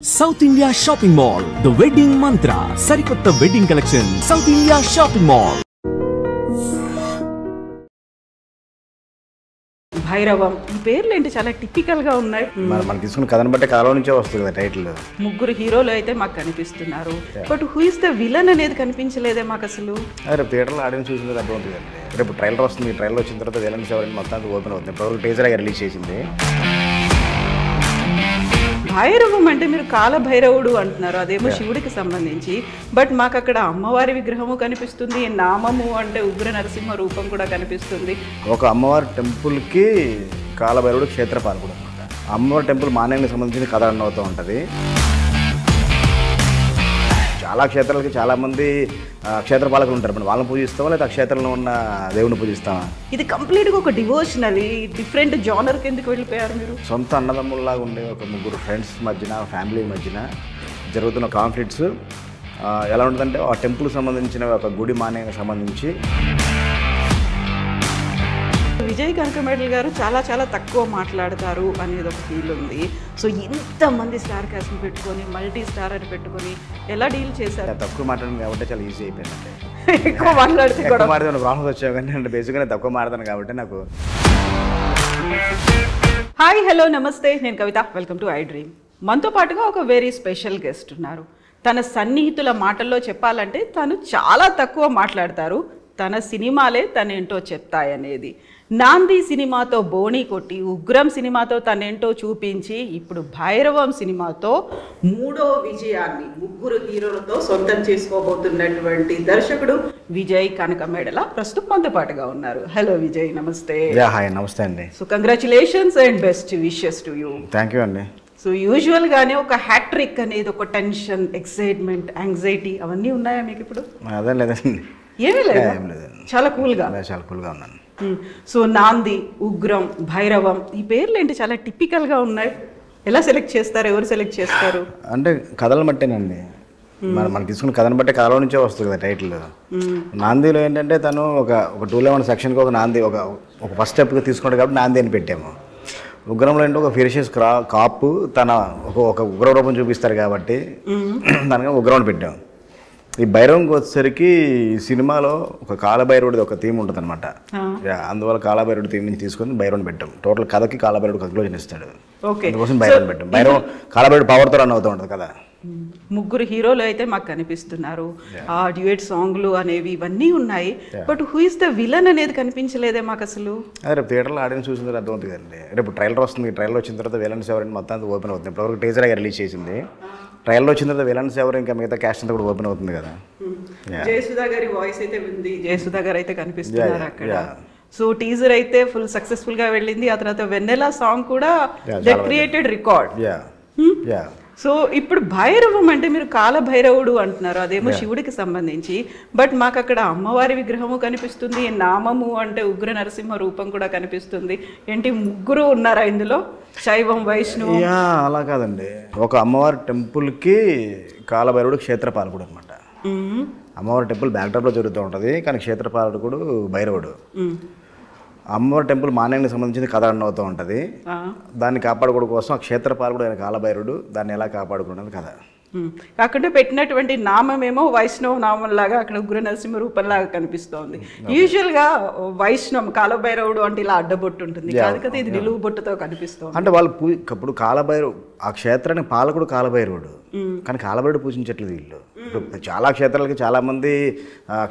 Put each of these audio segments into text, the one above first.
South India Shopping Mall, The Wedding Mantra, Sarikotta Wedding Collection, South India Shopping Mall. Bhairavam ఈ పేర్లు ఏంటి చాలా typical గా ఉన్నాయి. మనం తీసుకున్న కథను బట్టి కథలో నుంచే వస్తుంది కదా టైటిల్. ముగ్గురు హీరోలు అయితే మాకు కనిపిస్తున్నారు, but who is the villain అనేది కనిపించలేదే మాకు అసలు. రేపు థియేటర్లో ఆడియన్స్ చూసింది అర్థం అవుతుంది అండి. రేపు ట్రైలర్ వస్తుంది, ట్రైలర్ వచ్చిన తర్వాత విలన్స్ ఎవరైనా మొత్తానికి ఓపెన్ అవుతుంది. ఇప్పుడు టీజర్ రిలీజ్ చేసింది. భైరవం అంటే మీరు కాలభైరవుడు అంటున్నారు, అదేమో శివుడికి సంబంధించి, బట్ మాకు అక్కడ అమ్మవారి విగ్రహము కనిపిస్తుంది, నామము అంటే ఉగ్ర నరసింహ రూపం కూడా కనిపిస్తుంది. ఒక అమ్మవారి టెంపుల్కి కాలభైరవుడు క్షేత్రపాలకుడు అనమాట. అమ్మవారి టెంపుల్ మాన్యానికి సంబంధించిన కథ రన్ అవుతూ ఉంటుంది. చాలా క్షేత్రాలకి చాలామంది క్షేత్రపాలకులు ఉంటారు. మనం వాళ్ళని పూజిస్తామా లేదా క్షేత్రంలో ఉన్న దేవుని పూజిస్తామా? ఇది కంప్లీట్గా ఒక డివోషనల్ డిఫరెంట్ జానర్ కిందకి వెళ్ళిపోయారు మీరు. సొంత అన్నదమ్ముల్లాగా ఉండే ఒక ముగ్గురు ఫ్రెండ్స్ మధ్యన, ఫ్యామిలీ మధ్యన జరుగుతున్న కాన్ఫ్లిక్ట్స్ ఎలా ఉంటుందంటే ఆ టెంపుల్కి సంబంధించిన ఒక గుడి మాన్యానికి సంబంధించి. విజయ్ కనకమేడల్ గారు చాలా చాలా తక్కువ మాట్లాడతారు అనేది ఒక ఫీల్ ఉంది. సో ఇంతమంది స్టార్ కాస్ట్ పెట్టుకొని మల్టీ స్టార్ అని పెట్టుకొని ఎలా డీల్ చేశారు? తక్కువ మాట్లాడను కాబట్టి చాలా ఈజీ అయిపోయిందంటే. ఎక్కువ మాట్లాడితే ప్రాబ్లమ్స్ వచ్చావు కానీ అంటే బేసిక్గా తక్కువ మాట్లాడతాను కాబట్టి నాకు. హాయ్, హలో, నమస్తే, నేను Kavitha. Welcome to iDream. మనతో పాటుగా ఒక వెరీ స్పెషల్ గెస్ట్ ఉన్నారు. తన సన్నిహితుల మాటల్లో చెప్పాలంటే తను చాలా తక్కువ మాట్లాడతారు. తన సినిమాలే తనేంటో చెప్తాయనేది. నాంది సినిమాతో బోణీ కొట్టి, ఉగ్రం సినిమాతో తనేంటో చూపించి, ఇప్పుడు భైరవం సినిమాతో మూడో విజయాన్ని ముగ్గురు హీరోలతో సొంతం చేసుకోబోతున్నటువంటి దర్శకుడు విజయ్ కనకమేడల ప్రస్తుతం మనతో పాటుగా ఉన్నారు. హలో విజయ్, నమస్తే. హాయ్, నమస్తే అండి. So congratulations and best wishes to you. Thank you అండి. సో యూజువల్గానే ఒక హ్యాట్రిక్ అనేది ఒక టెన్షన్, ఎక్సైట్మెంట్, యాంగ్జైటీ అవన్నీ ఉన్నాయా మీకు ఇప్పుడు? అదే లేదండి, ఏమీ లేదు, చాలా కూల్గా ఉన్నాను. సో నాంది, ఉగ్రం, భైరవం ఈ పేర్లు ఏంటి చాలా టిపికల్గా ఉన్నాయి. ఎలా సెలెక్ట్ చేస్తారు, ఎవరు సెలెక్ట్ చేస్తారు? అంటే కథలను బట్టేనండి. మనం తీసుకున్న కథను బట్టి కథలో నుంచే వస్తుంది కదా టైటిల్. నాందిలో ఏంటంటే తను ఒక 211 సెక్షన్కి ఒక నాంది ఒక ఫస్ట్ స్టెప్గా తీసుకున్నాడు కాబట్టి నాంది అని పెట్టాము. ఉగ్రంలో అంటే ఒక ఫిరిషియస్ కాపు తన ఒక ఉగ్ర రూపం చూపిస్తారు కాబట్టి దానిగా ఉగ్రం పెట్టాము. ఈ భైరవంకి వచ్చేసరికి ఈ సినిమాలో ఒక కాలభైరవుడిది ఒక థీమ్ ఉంటుంది అనమాట. అందువల్ల కాలభైరవుడి థీమ్ నుంచి తీసుకొని భైరవుని పెట్టాం. టోటల్ కథకి కాలభైరవుడు కంక్లూజన్ ఇస్తాడు, అందుకోసం భైరవుని పెట్టాం. కాలభైరవుడు పవర్తో రన్ అవుతూ ఉంటుంది కదా. ముగ్గురు హీరోలు అయితే మాకు కనిపిస్తున్నారు, ఆ డ్యూయట్ సాంగ్లు అనేవి ఇవన్నీ ఉన్నాయి, but who is the villain అనేది కనిపించలేదే మాకు అసలు. రేపు థియేటర్లో ఆడియన్స్ చూసిన అర్థం అవుతుంది కదండి. రేపు ట్రైలర్ వస్తుంది, ట్రైలర్ వచ్చిన తర్వాత విలన్స్ ఎవరైనా మొత్తానికి ఓపెన్ అవుతుంది. ఇప్పుడు టీజర్ రిలీజ్ చేసింది. ట్రైలర్ వచ్చిన తర్వాత విలన్స్ ఎవరు ఇంకా మిగతా క్యాస్ట్ అంతా కూడా ఓపెన్ అవుతుంది కదా. జయసుధా గారి వాయిస్ అయితే ఉంది, జయసుధా గారు అయితే కనిపిస్తున్నారు అక్కడ. సో టీజర్ అయితే ఫుల్ సక్సెస్ఫుల్ గా వెళ్ళింది. ఆ తర్వాత వెన్నెలా సాంగ్ కూడా క్రియేటెడ్ రికార్డ్. సో ఇప్పుడు భైరవం అంటే మీరు కాలభైరవుడు అంటున్నారు, అదేమో శివుడికి సంబంధించి, బట్ మాకు అక్కడ అమ్మవారి విగ్రహము కనిపిస్తుంది, నామము అంటే ఉగ్ర నరసింహ రూపం కూడా కనిపిస్తుంది. ఏంటి ముగ్గురు ఉన్నారా ఇందులో? శైవం, వైష్ణవం? అలా కాదండి. ఒక అమ్మవారి టెంపుల్కి కాలభైరవుడు క్షేత్రపాలకుడు అనమాట. అమ్మవారి టెంపుల్ బ్యాక్డ్రాప్లో జరుగుతూ ఉంటుంది, కానీ క్షేత్రపాలకుడు భైరవుడు. అమ్మవారి టెంపుల్ మాన్యానికి సంబంధించిన కథ రన్ అవుతూ ఉంటుంది. దాన్ని కాపాడుకోవడం కోసం ఆ క్షేత్రపాలకుడు ఆయన కాలభైరుడు దాన్ని ఎలా కాపాడుకున్నది కథ. అక్కడ పెట్టినటువంటి నామమేమో వైష్ణవ నామం లాగా అక్కడ ఉగ్ర నరసింహ రూపంలాగా కనిపిస్తోంది. యూజువల్ గా వైష్ణవం కాలభైరవుడు అంటే ఇలా అడ్డబొట్టు ఉంటుంది, కాదు ఇది నిలువు బొట్టుతో కనిపిస్తుంది. అంటే వాళ్ళు ఇప్పుడు కాలభైరవు ఆ క్షేత్రానికి పాలకుడు కాలభైరవుడు, కానీ కాలభైరుడు పూజించట్లేదు వీళ్ళు. ఇప్పుడు చాలా క్షేత్రాలకి చాలా మంది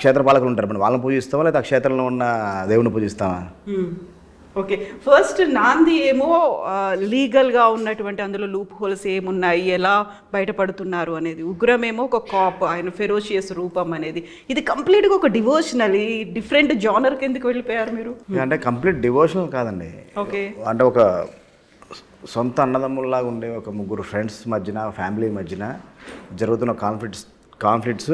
క్షేత్రపాలకులు ఉంటారు. మనం వాళ్ళని పూజిస్తామా లేదా క్షేత్రంలో ఉన్న దేవుని పూజిస్తామా? ఓకే, ఫస్ట్ నాంది ఏమో లీగల్గా ఉన్నటువంటి అందులో లూప్ హోల్స్ ఏమున్నాయి, ఎలా బయటపడుతున్నారు అనేది. ఉగ్రమేమో ఒక కాప్, ఆయన ఫెరోషియస్ రూపం అనేది. ఇది కంప్లీట్గా ఒక డివోషనల్ డిఫరెంట్ జానర్ కిందకి వెళ్ళిపోయారు మీరు. అంటే కంప్లీట్ డివోషనల్ కాదండి. ఓకే, అంటే ఒక సొంత అన్నదమ్ముల్లాగా ఉండే ఒక ముగ్గురు ఫ్రెండ్స్ మధ్యన, ఫ్యామిలీ మధ్యన జరుగుతున్న కాన్ఫ్లిక్ట్స్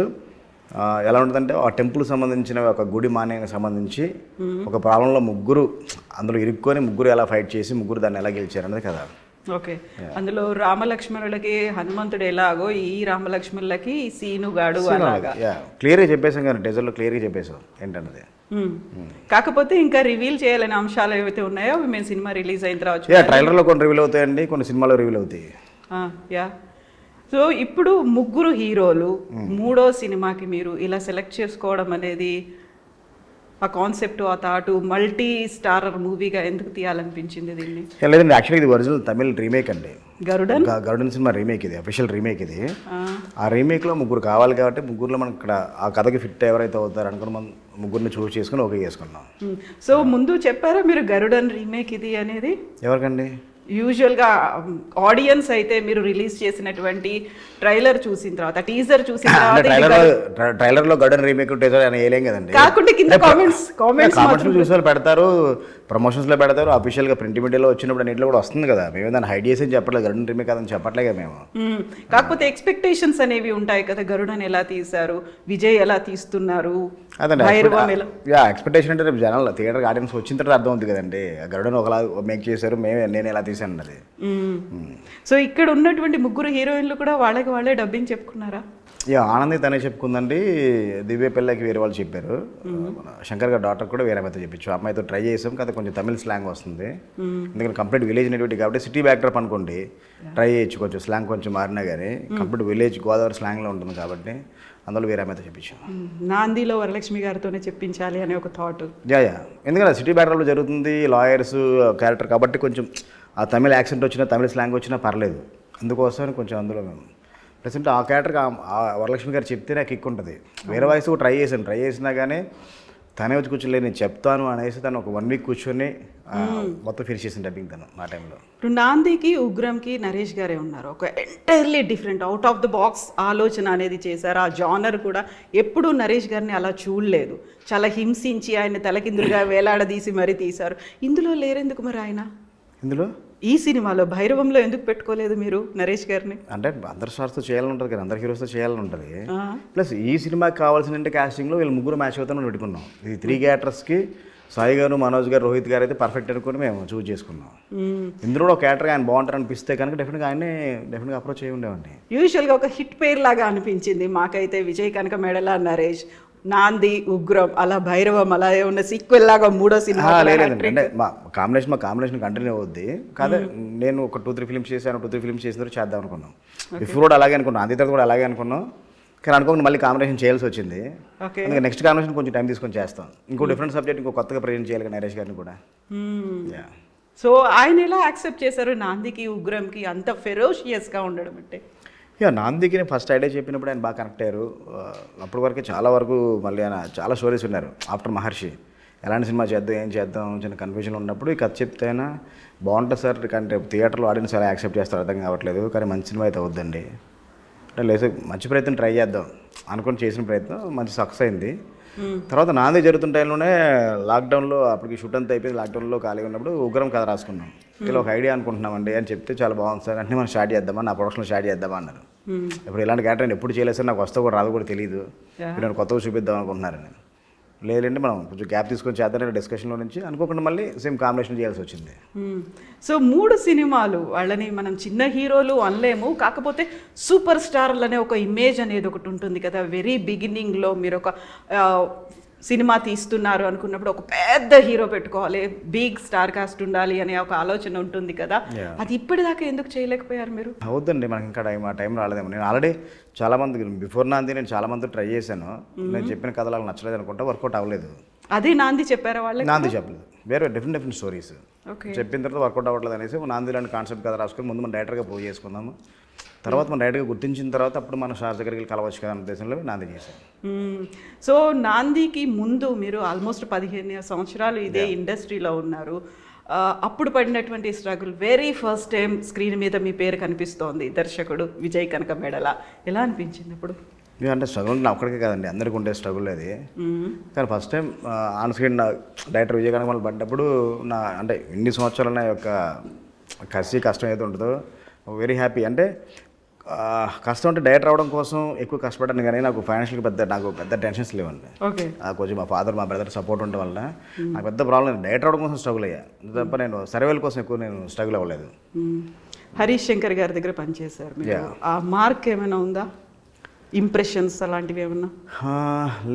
ఎలా ఉంటుందంటే ఆ టెంపుల్కి సంబంధించిన ఒక గుడి మాన్యానికి సంబంధించి ఒక ప్రాబ్లంలో ముగ్గురు అందులో ఇరుక్కొని ముగ్గురు ఎలా ఫైట్ చేసి ముగ్గురు దాన్ని ఎలా గెలిచారు అనేది కదా. ఓకే, అందులో రామలక్ష్మణులకి హనుమంతుడు ఎలాగో ఈ రామలక్ష్మణులకి సీనుగాడు అలాగా క్లియర్గా చెప్పేసాం కానీ టీజర్లో క్లియర్గా చెప్పేసాం ఏంటన్నది. కాకపోతే ఇంకా రివీల్ చేయాలనే అంశాలు ఏవైతే ఉన్నాయో మేము సినిమా రిలీజ్ అయిన తర్వాత ట్రైలర్లో కొన్ని రివీల్ అవుతాయండి, కొన్ని సినిమాలో రివీల్ అవుతాయి. యా సో ఇప్పుడు ముగ్గురు హీరోలు మూడో సినిమాకి మీరు ఇలా సెలెక్ట్ చేసుకోవడం అనేది ఆ కాన్సెప్ట్ ఆ థాట్ మల్టీ స్టారర్ మూవీగా ఎందుకు తీయాలనిపించింది దీన్ని? లేదండి, యాక్చువల్లీ ఇది ఒరిజినల్ తమిళ్ రీమేక్ అండి. గరుడన్ సినిమా రీమేక్, ఇది అఫీషియల్ రీమేక్. ఇది ఆ రీమేక్లో ముగ్గురు కావాలి కాబట్టి ముగ్గురులో మనం ఇక్కడ ఆ కథకి ఫిట్ ఎవరైతే అవుతారు అనుకుని మనం ముగ్గురిని చూస్ చేసుకుని ఓకే చేసుకున్నాం. సో ముందు చెప్పారా మీరు గరుడన్ రీమేక్ ఇది అనేది? ఎవరికండి? యూజువల్గా ఆడియన్స్ అయితే మీరు రిలీజ్ చేసినటువంటి ట్రైలర్ చూసిన తర్వాత టీజర్ చూసిన తర్వాత ట్రైలర్లో గరుడన్ రీమేక్ టీజర్ అని వేయలేం కదండి. కాకుండా కింద కామెంట్స్ చూసే పెడతారు, ప్రమోషన్స్లో పెడతారు, అఫీషియల్గా ప్రింట్ మీడియాలో వచ్చినప్పుడు అన్నింటిలో కూడా వస్తుంది కదా. మేము దాన్ని హైడ్ చేసి చెప్పట్లేదు, గరుడన్ రీమేక్ అదని చెప్పట్లేదు కదా మేము. కాకపోతే ఎక్స్పెక్టేషన్స్ అనేవి ఉంటాయి కదా, గరుడన్ ఎలా తీశారు, విజయ్ ఎలా తీస్తున్నారు, అదండి ఎక్స్పెక్టేషన్. అంటే రేపు జనాలు థియేటర్ ఆడియన్స్ వచ్చిన తర్వాత అర్థం అవుతుంది కదండి, గరుడన్ ఒకలా మేక్ చేశారు, నేను ఎలా తీసాను అది. సో ఇక్కడ ఉన్నటువంటి ముగ్గురు హీరోయిన్లు కూడా వాళ్ళకి వాళ్ళే డబ్బింగ్ చెప్పుకున్నారా? ఆనంది తనే చెప్పుకుందండి. దివ్య పిల్లకి వేరే వాళ్ళు చెప్పారు. మన శంకర్ గారి డాక్టర్ కూడా వేరే అమ్మాయితో చెప్పించు. అమ్మాయితో ట్రై చేసాం కదా, కొంచెం తమిళ స్లాంగ్ వస్తుంది. ఎందుకంటే కంప్లీట్ విలేజ్ నెటివిటీ కాబట్టి సిటీ బ్యాక్డ్రాప్ అనుకోండి ట్రై చేయొచ్చు, కొంచెం స్లాంగ్ కొంచెం మారినా కానీ కంప్లీట్ విలేజ్ గోదావరి స్లాంగ్లో ఉంటుంది కాబట్టి అందులో వేరే అమ్మాయితో చెప్పించాం. నాందిలో వరలక్ష్మి గారితోనే చెప్పించాలి అనే ఒక థాట్. ఎందుకంటే సిటీ బ్యాక్డ్రాప్లో జరుగుతుంది, లాయర్స్ క్యారెక్టర్ కాబట్టి కొంచెం ఆ తమిళ యాక్సెంట్ వచ్చినా తమిళ స్లాంగ్ వచ్చినా పర్లేదు. అందుకోసం కొంచెం అందులో మేము ప్రెసెంట్ ఆ క్యారెక్టర్కి వరలక్ష్మి గారు చెప్తే నాకు కిక్ ఉంటుంది. వేరే వాయిస్ కూడా ట్రై చేసినా కానీ తనే వచ్చి కూర్చోలేదు, నేను చెప్తాను అనేసి తను ఒక 1 వీక్ కూర్చొని మొత్తం ఫినిష్ చేసిన డబ్బింగ్ తను ఆ టైంలో. ఇప్పుడు నాందికి ఉగ్రంకి నరేష్ గారే ఉన్నారు. ఒక entirely different out of the box ఆలోచన అనేది చేశారు. ఆ జానర్ కూడా ఎప్పుడూ నరేష్ గారిని అలా చూడలేదు. చాలా హింసించి ఆయన తలకిందులుగా వేలాడదీసి మరీ తీశారు. ఇందులో లేరెందుకు మరి ఆయన? ఇందులో ఈ సినిమాలో భైరవంలో ఎందుకు పెట్టుకోలేదు మీరు నరేష్ గారిని? అంటే అందరి స్టార్స్తో చేయాలని ఉంటుంది కదా, అందరి హీరోస్తో చేయాలని ఉంటుంది. ప్లస్ ఈ సినిమాకి కావాల్సిన క్యాస్టింగ్లో వీళ్ళు ముగ్గురు మ్యాచ్ అవుతామని పెట్టుకున్నాం. ఇది 3 క్యారెక్టర్స్కి సాయి గారు, మనోజ్ గారు, రోహిత్ గారు అయితే పర్ఫెక్ట్ అనుకుని మేము చూస్ చేసుకున్నాం. ఇందులో ఒక క్యారెక్టర్ ఆయన బాగుంటారు అనిపిస్తే కనుక డెఫినెట్గా అప్రోచ్ అయ్యి ఉండేవండి. యూజువల్గా ఒక హిట్ పేర్ లాగా అనిపించింది మాకైతే. విజయ్ కనక మెడల, నరేష్, నాంది, ఉగ్రం, అలా భైరవం అలా ఉన్న సీక్వెల్ లాగా మూడో సినిమా. లేదండి, అంటే మా కాంబినేషన్ కంటిన్యూ అవుద్ది కాదు. నేను ఒక 2-3 ఫిల్మ్స్ చేశాను, 2-3 ఫిల్మ్స్ చేసిన తర్వాత చేద్దాం అనుకున్నాం. బిఫోర్ కూడా అలాగే అనుకున్నాం, అంది తర్వాత కూడా అలాగే అనుకున్నాం. కానీ అనుకోకుండా మళ్ళీ కాంబినేషన్ చేయాల్సి వచ్చింది. నెక్స్ట్ కాంబినేషన్ కొంచెం టైం తీసుకొని చేస్తాం. ఇంకో డిఫరెంట్ సబ్జెక్ట్ ఇంకో కొత్తగా ప్రజెంట్ చేయాలి నరేష్ గారిని కూడా. సో ఆయన ఎలా యాక్సెప్ట్ చేశారు నాందికి, ఉగ్రంకి అంత ఫెరోషియస్గా ఉండడం అంటే? నాందికి నేను ఫస్ట్ ఐడియా చెప్పినప్పుడు ఆయన బాగా కనెక్ట్ అయ్యారు. అప్పటి వరకు చాలా వరకు మళ్ళీ ఆయన చాలా స్టోరీస్ ఉన్నారు. ఆఫ్టర్ మహర్షి ఎలాంటి సినిమా చేద్దాం, ఏం చేద్దాం చిన్న కన్ఫ్యూజన్ ఉన్నప్పుడు ఈ కథ చెప్తే అయినా బాగుంటుంది సార్, కానీ థియేటర్లో ఆడియన్స్ ఎలా యాక్సెప్ట్ చేస్తారు అర్థం కావట్లేదు, కానీ మంచి సినిమా అయితే అవుద్దండి అంటే లేదు మంచి ప్రయత్నం ట్రై చేద్దాం అనుకుని చేసిన ప్రయత్నం మంచి సక్సెస్ అయింది. తర్వాత నాంది జరుగుతున్న టైంలోనే లాక్డౌన్లో అప్పటికి షూట్ అంతా అయిపోయింది. లాక్డౌన్లో ఖాళీగా ఉన్నప్పుడు ఉగ్రం కథ రాసుకున్నాం. ఇలా ఒక ఐడియా అనుకుంటున్నామండి అని చెప్తే చాలా బాగుంది సార్ అంటే మనం స్టార్ట్ చేద్దామా, నా ప్రొడక్షన్లో స్టార్ట్ చేద్దామా అన్నారు. ఇప్పుడు ఇలాంటి క్యారెక్టర్ నేను ఎప్పుడు చేయలేదు సార్, నాకు వస్తా కూడా రాదు కూడా తెలియదు, నేను కొత్తగా చూపిద్దాం అనుకుంటున్నారని. లేదంటే మనం కొంచెం గ్యాప్ తీసుకొని చేద్దాం డిస్కషన్లో నుంచి అనుకోకుండా మళ్ళీ సేమ్ కాంబినేషన్ చేయాల్సి వచ్చింది. సో 3 సినిమాలు వాళ్ళని మనం చిన్న హీరోలు అనలేము, కాకపోతే సూపర్ స్టార్లు అనే ఒక ఇమేజ్ అనేది ఒకటి ఉంటుంది కదా. వెరీ బిగినింగ్లో మీరు ఒక సినిమా తీస్తున్నారు అనుకున్నప్పుడు ఒక పెద్ద హీరో పెట్టుకోవాలి, బిగ్ స్టార్ కాస్ట్ ఉండాలి అనే ఒక ఆలోచన ఉంటుంది కదా. అది ఇప్పటిదాకా ఎందుకు చేయలేకపోయారు మీరు? అవుద్దండి, మనకి ఇంకా ఆ టైం రాలేదేమో. నేను ఆల్రెడీ చాలామంది బిఫోర్ నాంది నేను చాలామంది ట్రై చేశాను. నేను చెప్పిన కథలు అలా నచ్చలేదు అనుకుంటా, వర్కౌట్ అవ్వలేదు. అదే నాంది చెప్పారా వాళ్ళకి? నాంది చెప్పలేదు, వేరే డిఫరెంట్ స్టోరీస్ చెప్పిన తర్వాత వర్కౌట్ అవ్వట్లేదు అనేసి నాంది లాంటి కాన్సెప్ట్ కథ రాసుకొని ముందు మనం డైరెక్టర్గా ప్రూవ్ చేసుకుందాము, తర్వాత మనం డైరెక్ట్గా గుర్తించిన తర్వాత అప్పుడు మన స్టార్స్ దగ్గరికి కలవచ్చు కదా అనే ఉద్దేశంలో నాంది చేశాను. సో నాందికి ముందు మీరు ఆల్మోస్ట్ 15 సంవత్సరాలు ఇదే ఇండస్ట్రీలో ఉన్నారు. అప్పుడు పడినటువంటి struggle, very first time screen మీద మీ పేరు కనిపిస్తోంది, దర్శకుడు విజయ్ కనక మెడల, ఎలా అనిపించింది అప్పుడు? అంటే స్ట్రగుల్ అంటే అక్కడికే కదండి, అందరికీ ఉండే స్ట్రగుల్ అది. కానీ first time on screen director Vijay Kanakamedala పడ్డప్పుడు నా అంటే ఇన్ని సంవత్సరాల యొక్క కష్టం ఏదో ఉంటుందో వెరీ హ్యాపీ. అంటే కష్టం అంటే డైరెక్టర్ అవడం కోసం ఎక్కువ కష్టపడ్డాను, కానీ నాకు ఫైనాన్షియల్గా పెద్ద టెన్షన్స్ లేవండి. కొంచెం మా ఫాదర్ మా బ్రదర్ సపోర్ట్ ఉండడం వల్ల నాకు పెద్ద ప్రాబ్లం. డైరెక్టర్ అవడం కోసం స్ట్రగుల్ అయ్యా తప్ప నేను సర్వేల కోసం ఎక్కువ నేను స్ట్రగుల్ అవ్వలేదు. హరీష్ శంకర్ గారి దగ్గర పనిచేశారు, ఆ మార్క్ ఏమైనా ఉందా, ఇంప్రెషన్స్ అలాంటివి ఏమన్నా?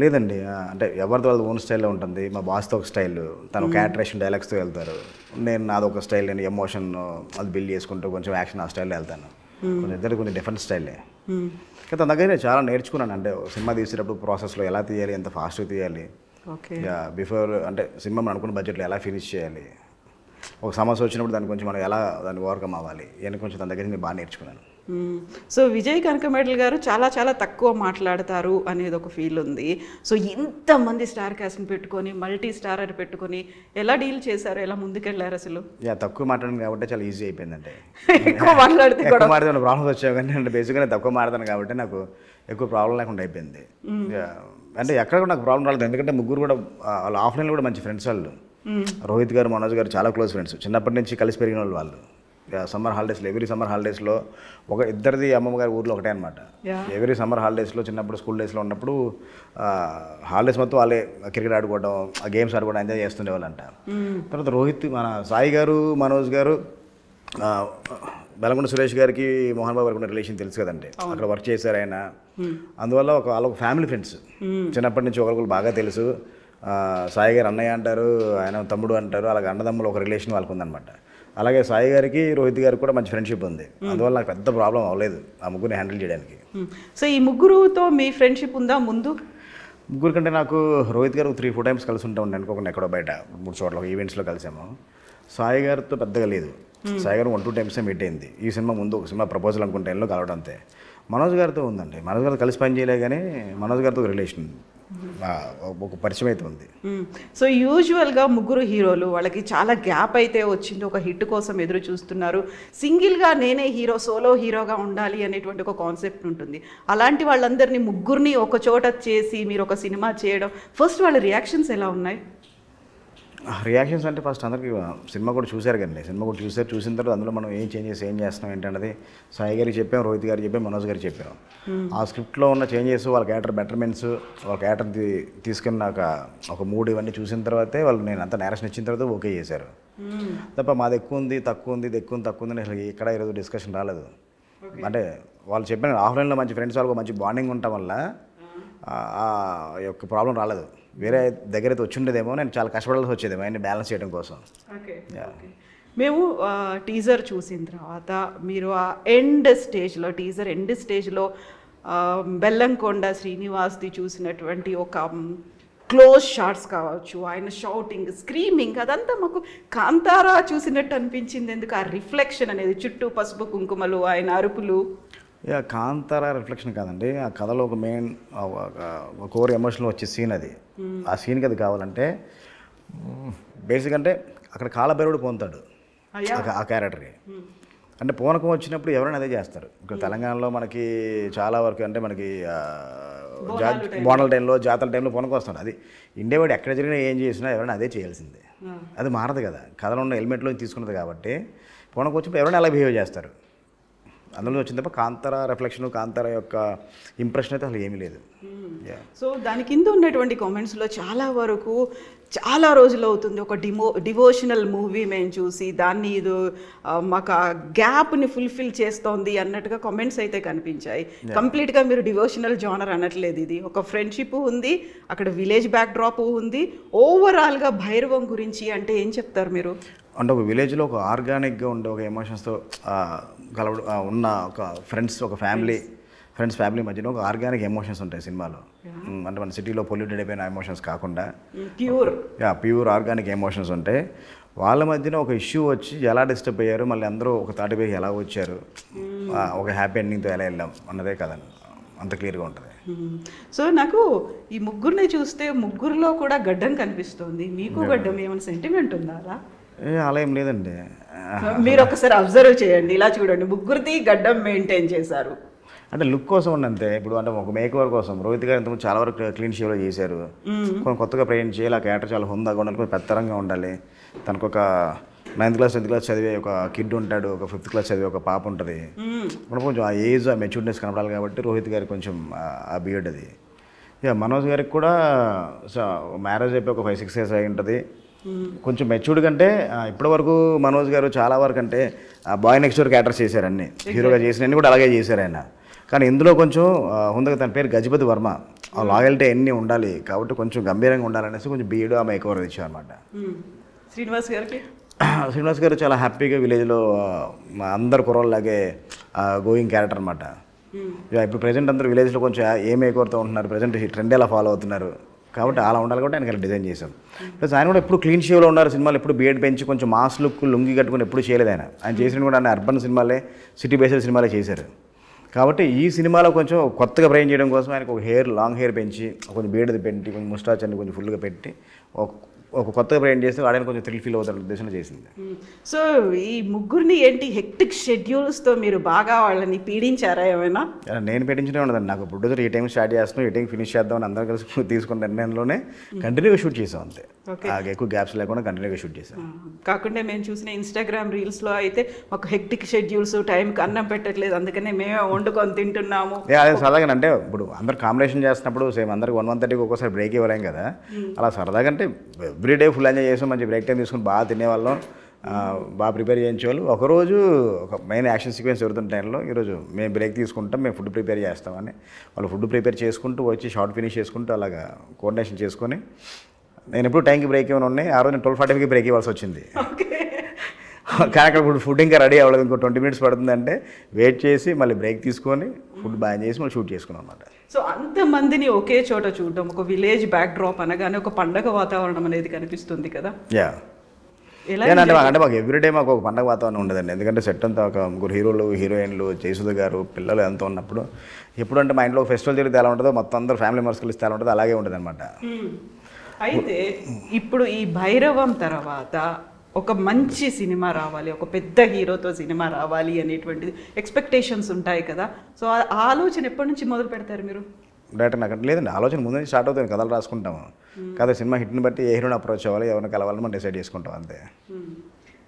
లేదండి, అంటే ఎవరితో వాళ్ళ ఓన్ స్టైల్లో ఉంటుంది. మా బాస్తో ఒక స్టైల్, తను క్యారెక్టరేషన్ డైలాగ్స్తో వెళ్తారు, నేను నాదొక స్టైల్, నేను ఎమోషన్ అది బిల్డ్ చేసుకుంటూ కొంచెం యాక్షన్ ఆ స్టైల్లో వెళ్తాను. కొంచెం ఇద్దరు కొన్ని డిఫరెంట్ స్టైలే. కానీ తన దగ్గర చాలా నేర్చుకున్నాను. అంటే సినిమా తీసేటప్పుడు ప్రాసెస్లో ఎలా తీయాలి, ఎంత ఫాస్ట్గా తీయాలి, బిఫోర్ అంటే సినిమా మనం అనుకున్న బడ్జెట్లో ఎలా ఫినిష్ చేయాలి, ఒక సమస్య వచ్చినప్పుడు దాన్ని కొంచెం మనం ఎలా దాన్ని ఓవర్కమ్ అవ్వాలి, ఇవన్నీ కొంచెం తన దగ్గర నేను బాగా నేర్చుకున్నాను. సో విజయ్ కనకమేడల గారు చాలా చాలా తక్కువ మాట్లాడతారు అనేది ఒక ఫీల్ ఉంది. సో ఇంతమంది స్టార్ కాస్ట్ని పెట్టుకొని మల్టీ స్టారర్ పెట్టుకొని ఎలా డీల్ చేశారు, ఎలా ముందుకెళ్ళారు అసలు? తక్కువ మాట్లాడాను కాబట్టి చాలా ఈజీ అయిపోయిందంటే. ఎక్కువ మాట్లాడితే ప్రాబ్లమ్స్ వచ్చావు కానీ అంటే బేసిక్గా నేను తక్కువ మాట్లాడతాను కాబట్టి నాకు ఎక్కువ ప్రాబ్లం లేకుండా అయిపోయింది. అంటే ఎక్కడ కూడా నాకు ప్రాబ్లం రాలేదు, ఎందుకంటే ముగ్గురు కూడా వాళ్ళు ఆఫ్లైన్లో కూడా మంచి ఫ్రెండ్స్ వాళ్ళు. రోహిత్ గారు, మనోజ్ గారు చాలా క్లోజ్ ఫ్రెండ్స్, చిన్నప్పటి నుంచి కలిసి పెరిగిన వాళ్ళు. సమ్మర్ హాలిడేస్లో ఎవ్రీ సమ్మర్ హాలిడేస్లో ఒక ఇద్దరిది అమ్మమ్మ గారి ఊర్లో ఒకటే అనమాట. ఎవ్రీ సమ్మర్ హాలిడేస్లో చిన్నప్పుడు స్కూల్ డేస్లో ఉన్నప్పుడు హాలిడేస్ మొత్తం వాళ్ళే క్రికెట్ ఆడుకోవడం, ఆ గేమ్స్ ఆడుకోవడం ఎంజాయ్ చేస్తుండేవాళ్ళు అంట. తర్వాత రోహిత్, మన సాయి గారు, మనోజ్ గారు, బెల్లంకొండ సురేష్ గారికి మోహన్ బాబు గారికి ఉన్న రిలేషన్ తెలుసు కదండి, అక్కడ వర్క్ చేశారు ఆయన. అందువల్ల వాళ్ళ ఫ్యామిలీ ఫ్రెండ్స్, చిన్నప్పటి నుంచి ఒకరికొకరు బాగా తెలుసు. సాయి గారు అన్నయ్య అంటారు, ఆయన తమ్ముడు అంటారు, అలాగే అన్నదమ్ములు ఒక రిలేషన్ వాళ్ళకు ఉందన్నమాట. అలాగే సాయి గారికి, రోహిత్ గారికి కూడా మంచి ఫ్రెండ్షిప్ ఉంది. అందువల్ల నాకు పెద్ద ప్రాబ్లం అవ్వలేదు ఆ ముగ్గురిని హ్యాండిల్ చేయడానికి. సో ఈ ముగ్గురుతో మీ ఫ్రెండ్షిప్ ఉందా ముందు? ముగ్గురు కంటే నాకు రోహిత్ గారు 3-4 టైమ్స్ కలిసి ఉంటా ఉండే, అనుకోకుండా ఎక్కడో బయట 3 చోట్ల ఈవెంట్స్లో కలిసాము. సాయి గారితో పెద్దగా లేదు. సాయి గారు 1-2 టైమ్సే మీట్ అయింది. ఈ సినిమా ముందు ఒక సినిమా ప్రపోజల్ అనుకుంటే ఎన్నో కలవడం అంతే. మనోజ్ గారితో ఉందండి, మనోజ్ గారితో కలిసి పని చేయలే కానీ మనోజ్ గారితో ఒక రిలేషన్, ఒక పరిచయం అయితే ఉంది. సో యూజువల్గా ముగ్గురు హీరోలు వాళ్ళకి చాలా గ్యాప్ అయితే వచ్చింది, ఒక హిట్ కోసం ఎదురు చూస్తున్నారు. సింగిల్గా నేనే హీరో, సోలో హీరోగా ఉండాలి అనేటువంటి ఒక కాన్సెప్ట్ ఉంటుంది. అలాంటి వాళ్ళందరినీ ముగ్గురిని ఒక చోట చేసి మీరు ఒక సినిమా చేయడం, ఫస్ట్ వాళ్ళ రియాక్షన్స్ ఎలా ఉన్నాయి? రియాక్షన్స్ అంటే ఫస్ట్ అందరికీ సినిమా కూడా చూశారు కదండి, సినిమా కూడా చూసిన తర్వాత అందులో మనం ఏం చేంజెస్ ఏం చేస్తున్నాం ఏంటన్నది సాయి గారికి చెప్పాం, రోహిత్ గారికి చెప్పాం, మనోజ్ గారికి చెప్పాం. ఆ స్క్రిప్ట్లో ఉన్న చేంజెస్, వాళ్ళ క్యారెక్టర్ బెటర్మెంట్స్, వాళ్ళ క్యారెక్టర్ తీసుకున్న ఒక మూడు ఇవన్నీ చూసిన తర్వాతే వాళ్ళు నేను అంత నేరేషన్ ఇచ్చిన తర్వాత ఓకే చేశారు. తప్ప మాది ఎక్కువ ఉంది తక్కువ ఉంది, ఇది ఎక్కువ ఉంది తక్కువ ఉంది అసలు ఇక్కడ ఈరోజు డిస్కషన్ రాలేదు. అంటే వాళ్ళు చెప్పిన ఆఫ్లైన్లో మంచి ఫ్రెండ్స్ వాళ్ళకు మంచి బాండింగ్ ఉండటం వల్ల ఆ యొక్క ప్రాబ్లం రాలేదు. వేరే దగ్గర అయితే వచ్చిండేదేమో, నేను చాలా కష్టపడాల్సి వచ్చేదేమో అన్ని బ్యాలెన్స్ చేయడం కోసం. మేము టీజర్ చూసిన తర్వాత మీరు ఆ టీజర్ ఎండ్ స్టేజ్లో బెల్లంకొండ శ్రీనివాస్ది చూసినటువంటి ఒక క్లోజ్ షాట్స్ కావచ్చు, ఆయన షౌటింగ్, స్క్రీమింగ్, అదంతా మాకు కాంతారా చూసినట్టు అనిపించింది. ఎందుకు ఆ రిఫ్లెక్షన్ అనేది, చుట్టూ పసుపు కుంకుమలు, ఆయన అరుపులు. కాంతారా రిఫ్లెక్షన్ కాదండి, ఆ కథలో ఒక మెయిన్ కోర్ ఎమోషనల్ వచ్చే సీన్ అది. ఆ సీన్కి అది కావాలంటే బేసిక్ అంటే అక్కడ కాలభైరవుడు పోతాడు ఆ క్యారెక్టర్కి. అంటే పూనకం వచ్చినప్పుడు ఎవరైనా అదే చేస్తారు. ఇక్కడ తెలంగాణలో మనకి చాలా వరకు అంటే మనకి బోనాల టైంలో, జాతర టైంలో పూనకం వస్తుంది. అది ఇండియావాడు ఎక్కడ జరిగినా ఏం చేసినా ఎవరైనా అదే చేయాల్సిందే, అది మారదు కదా, కథలో ఉన్న ఎలిమెంట్లో తీసుకున్నది. కాబట్టి పూనకం వచ్చినప్పుడు ఎవరైనా అలా బిహేవ్ చేస్తారు. అందులో వచ్చింది తప్ప కాంతారా రిఫ్లెక్షన్, కాంతారా యొక్క ఇంప్రెషన్ అయితే అసలు ఏమీ లేదు. సో దాని కింద ఉన్నటువంటి కామెంట్స్లో చాలా వరకు చాలా రోజులు అవుతుంది ఒక డివోషనల్ మూవీ మేము చూసి, దాన్ని ఇది మాకు ఆ గ్యాప్ని ఫుల్ఫిల్ చేస్తోంది అన్నట్టుగా కామెంట్స్ అయితే కనిపించాయి. కంప్లీట్గా మీరు డివోషనల్ జానర్ అనట్లేదు, ఇది ఒక ఫ్రెండ్షిప్ ఉంది, అక్కడ విలేజ్ బ్యాక్ డ్రాప్ ఉంది. ఓవరాల్గా భైరవం గురించి అంటే ఏం చెప్తారు మీరు? అంటే ఒక విలేజ్లో ఒక ఆర్గానిక్గా ఉండే ఒక ఎమోషన్స్తో కలవడం ఉన్న ఒక ఒక ఫ్యామిలీ మధ్యలో ఒక ఆర్గానిక్ ఎమోషన్స్ ఉంటాయి సినిమాలో. అంటే మన సిటీలో పొల్యూటెడ్ అయిపోయిన ఎమోషన్స్ కాకుండా ప్యూర్ ఆర్గానిక్ ఎమోషన్స్ ఉంటాయి. వాళ్ళ మధ్యన ఒక ఇష్యూ వచ్చి ఎలా డిస్టర్బ్ అయ్యారు, మళ్ళీ అందరూ ఒక తాటిపైకి ఎలా వచ్చారు, ఒక హ్యాపీ ఎండింగ్తో ఎలా వెళ్ళాం అన్నదే కదండి, అంత క్లియర్గా ఉంటుంది. సో నాకు ఈ ముగ్గురిని చూస్తే ముగ్గురులో కూడా గడ్డం కనిపిస్తుంది. మీకు గడ్డం ఏమైనా సెంటిమెంట్ ఉందా? అలా ఏం లేదండి. మీరు ఒకసారి అబ్జర్వ్ చేయండి, ఇలా చూడండి, ముగ్గురిది గడ్డం మెయింటైన్ చేశారు. అంటే లుక్ కోసం ఉన్నంతే. ఇప్పుడు అంటే ఒక మేకవర్ కోసం రోహిత్ గారు ఇంతకుముందు చాలా వరకు క్లీన్ షేవ్లో చేశారు. కొన్ని కొత్తగా ప్రయాణం చేయాలి, ఆ క్యారెక్టర్ చాలా హుందాగా ఉండాలి, కొంచెం పెద్దరంగా ఉండాలి. తనకు ఒక 9th క్లాస్ 10th క్లాస్ చదివే ఒక కిడ్ ఉంటాడు, ఒక 5th క్లాస్ చదివే ఒక పాప ఉంటుంది. మనం కొంచెం ఆ ఏజ్, ఆ మెచ్యూర్నెస్ కనపడాలి. కాబట్టి రోహిత్ గారికి కొంచెం ఆ బియర్డ్ అది. మనోజ్ గారికి కూడా మ్యారేజ్ అయిపోయి ఒక 5-6 years అయి ఉంటుంది. కొంచెం మెచ్యూర్డ్ కంటే ఇప్పటి వరకు మనోజ్ గారు చాలా వరకు అంటే బాయ్ నెక్స్ట్ డోర్ క్యారెక్టర్స్ చేశారు, అన్ని హీరోగా చేసినవన్నీ కూడా అలాగే చేశారు ఆయన. కానీ ఇందులో కొంచెం హుందగా, తన పేరు గజపతి వర్మ, ఆ లాయల్టీ అన్నీ ఉండాలి కాబట్టి కొంచెం గంభీరంగా ఉండాలనేసి కొంచెం బీఈడు ఆ మేకవర్ ఇచ్చారు అనమాట. శ్రీనివాస్ గారికి శ్రీనివాస్ గారు చాలా హ్యాపీగా విలేజ్లో అందరు కుర్రోళ్ళలాగే గోయింగ్ క్యారెక్టర్ అనమాట. ఇప్పుడు ప్రజెంట్ అందరూ విలేజ్లో కొంచెం ఏమే కోరుతూ ఉంటున్నారు, ప్రజెంట్ ట్రెండ్ ఎలా ఫాలో అవుతున్నారు కాబట్టి అలా ఉండాలి కాబట్టి ఆయన డిజైన్ చేశాం. ప్లస్ ఆయన కూడా ఎప్పుడు క్లీన్ షేవ్లో ఉన్నారు. సినిమాలు ఎప్పుడు బియర్డ్ పెంచి కొంచెం మాస్ లుక్ లుంగి కట్టుకుని ఎప్పుడు చేయలేదు. ఆయన చేసిన కూడా ఆయన అర్బన్ సినిమాలే, సిటీ బేస్డ్ సినిమాలే చేశారు. కాబట్టి ఈ సినిమాలో కొంచెం కొత్తగా బ్రెయిన్ చేయడం కోసం ఆయనకు ఒక లాంగ్ హెయిర్ పెంచి కొంచెం బీడది పెట్టి కొంచెం ముస్టాచ్ అని కొంచెం ఫుల్గా పెట్టి ఒక కొత్తగా బ్రెయిన్ చేస్తే ఆయన కొంచెం థ్రిల్ ఫీల్ అవుతారు ఉద్దేశంలో చేసింది. సో ఈ ముగ్గురిని ఏంటి హెక్టిక్ షెడ్యూల్స్తో మీరు బాగా వాళ్ళని పీడించారా ఏమైనా? నేను పీడించనే ఉండదండి. నాకు ప్రొడ్యూసర్ ఈ టైం స్టార్ట్ చేస్తున్నాం, ఈ టైం ఫినిష్ చేద్దామని అందరం కలిసి తీసుకున్న నిర్ణయంలోనే కంటిన్యూగా షూట్ చేసాం. అంతే, ఎక్కువ గ్యాప్స్ లేకుండా కంటిన్యూగా షూట్ చేసాం. కాకుండా మేము చూసిన ఇన్స్టాగ్రామ్ రీల్స్లో అయితే ఒక హెక్టిక్ షెడ్యూల్స్, టైంకి అన్నం పెట్టట్లేదు అందుకనే మేమే వండుకొని తింటున్నాము. అదే సరదాగా అంటే ఇప్పుడు అందరు కాంబినేషన్ చేస్తున్నప్పుడు సేమ్ అందరికి 1:30కి ఒక్కోసారి బ్రేక్ ఇవ్వలేం కదా. అలా సరదాగా అంటే ఎవ్రీడే ఫుల్ ఎంజాయ్ చేసాం, మంచి బ్రేక్ టైం తీసుకుని బాగా తినేవాళ్ళం, బాగా ప్రిపేర్ చేయించేవాళ్ళు. ఒకరోజు ఒక మెయిన్ యాక్షన్ సీక్వెన్స్ జరుగుతున్న టైంలో ఈరోజు మేము బ్రేక్ తీసుకుంటాం, మేము ఫుడ్ ప్రిపేర్ చేస్తామని వాళ్ళు ఫుడ్ ప్రిపేర్ చేసుకుంటూ వచ్చి షార్ట్ ఫినిష్ చేసుకుంటూ అలాగా కోఆర్డినేషన్ చేసుకొని నేను ఎప్పుడు టైంకి బ్రేక్ ఇవ్వను ఉన్నాయి. ఆ రోజు నేను 12:45కి బ్రేక్ ఇవ్వాల్సి వచ్చింది. కానీ అక్కడ ఫుడ్ ఇంకా రెడీ అవ్వలేదు, ఇంకో 20 minutes పడుతుందంటే వెయిట్ చేసి మళ్ళీ బ్రేక్ తీసుకొని ఫుడ్ బాగా చేసి మళ్ళీ షూట్ చేసుకున్నాం అనమాట. సో అంతమందిని ఒకే చోట చూడడం, ఒక విలేజ్ బ్యాక్ డ్రాప్ అనగానే ఒక పండగ వాతావరణం అనేది కనిపిస్తుంది కదా. అంటే మాకు ఎవ్రీడే మాకు ఒక పండగ వాతావరణం ఉండదండి. ఎందుకంటే సెట్ అంతా ఒక ముగ్గురు హీరోలు, హీరోయిన్లు, జయసుధ గారు, పిల్లలు ఎంత ఉన్నప్పుడు ఎప్పుడంటే మా ఇంట్లో ఫెస్టివల్ జరిగితే ఎలా ఉంటుందో మొత్తం అందరూ ఫ్యామిలీ మెంబర్స్ కలిస్తే ఎలా ఉంటుందో అలాగే ఉంటుంది అనమాట. అయితే ఇప్పుడు ఈ భైరవం తర్వాత ఒక మంచి సినిమా రావాలి, ఒక పెద్ద హీరోతో సినిమా రావాలి అనేటువంటిది ఎక్స్పెక్టేషన్స్ ఉంటాయి కదా. సో ఆ ఆలోచన ఎప్పటి నుంచి మొదలు పెడతారు మీరు? డైరెక్టర్ నాకు లేదండి, ఆలోచన ముందు నుంచి స్టార్ట్ అవుతుంది. కథలు రాసుకుంటాము, కథ సినిమా హిట్ని బట్టి ఏ హీరోని అప్రోచ్ అవ్వాలి, ఎవరిని కలవాలని మనం డిసైడ్ చేసుకుంటాం అంతే.